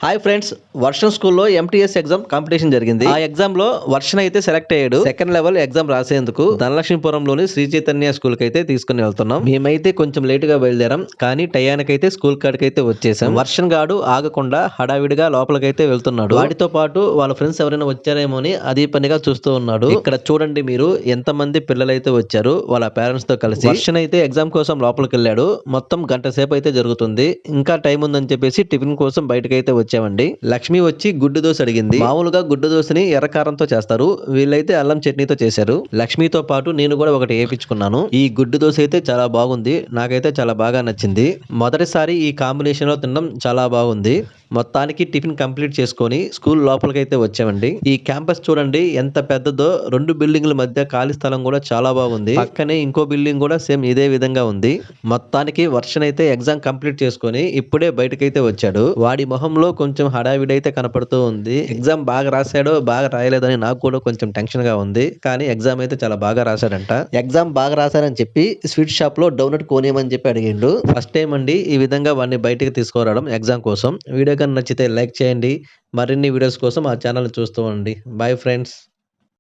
Hi friends, వర్షం స్కూల్లో MTS exam competition జరిగింది. ఆ ఎగ్జామ్ లో వర్షం అయితే సెలెక్ట్ అయ్యాడు. సెకండ్ లెవెల్ ఎగ్జామ్ రాసేందుకు ధనలక్ష్మీపురంలోని శ్రీ చైతన్య స్కూల్ కి అయితే తీసుకుని వెళ్తున్నాం. మేమైతే కొంచెం లేట్ గా బయలుదేరాం, కానీ టయానికైతే స్కూల్ కాడికి అయితే వచ్చేసాం. వర్షం గాడు ఆగకుండా హడావిడిగా లోపలికైతే వెళ్తున్నాడు. వాటితో పాటు వాళ్ళ ఫ్రెండ్స్ ఎవరైనా వచ్చారేమో అని అదే పనిగా చూస్తూ ఉన్నాడు. ఇక్కడ చూడండి మీరు, ఎంత మంది పిల్లలైతే వచ్చారు వాళ్ళ పేరెంట్స్ తో కలిసి. వర్షం అయితే ఎగ్జామ్ కోసం లోపలికి వెళ్ళాడు. మొత్తం గంట సేపు అయితే జరుగుతుంది. ఇంకా టైం ఉందని చెప్పేసి టిఫిన్ కోసం బయటకైతే వచ్చామండి. లక్ష్మి వచ్చి గుడ్డు దోశ అడిగింది. మామూలుగా గుడ్డు దోశని ఎర్రకారంతో చేస్తారు, వీళ్ళైతే అల్లం చట్నీతో చేశారు. లక్ష్మితో పాటు నేను కూడా ఒకటి వేయించుకున్నాను. ఈ గుడ్డు దోశ అయితే చాలా బాగుంది, నాకైతే చాలా బాగా నచ్చింది. మొదటిసారి ఈ కాంబినేషన్ లో తినడం చాలా బాగుంది. మొత్తానికి టిఫిన్ కంప్లీట్ చేసుకొని స్కూల్ లోపలికైతే వచ్చామండి. ఈ క్యాంపస్ చూడండి ఎంత పెద్దదో. 2 బిల్డింగ్ల మధ్య ఖాళీ స్థలం కూడా చాలా బాగుంది. పక్కనే ఇంకో బిల్డింగ్ కూడా సేమ్ ఇదే విధంగా ఉంది. మొత్తానికి వర్షన్ అయితే ఎగ్జామ్ కంప్లీట్ చేసుకొని ఇప్పుడే బయటకైతే వచ్చాడు. వాడి మొహంలో కొంచెం హడావిడైతే కనపడుతూ ఉంది. ఎగ్జామ్ బాగా రాశాడో బాగా రాయలేదని నాకు కూడా కొంచెం టెన్షన్ గా ఉంది, కానీ ఎగ్జామ్ అయితే చాలా బాగా రాశాడంట. ఎగ్జామ్ బాగా రాశారని చెప్పి స్వీట్ షాప్ లో డోనట్ కోనియమని చెప్పి అడిగిండు. ఫస్ట్ టైం అండి ఈ విధంగా వాడిని బయటకు తీసుకురావడం ఎగ్జామ్ కోసం. వీడియో కానీ నచ్చితే లైక్ చేయండి. మరిన్ని వీడియోస్ కోసం ఆ ఛానల్ చూస్తూ ఉండండి. Bye friends.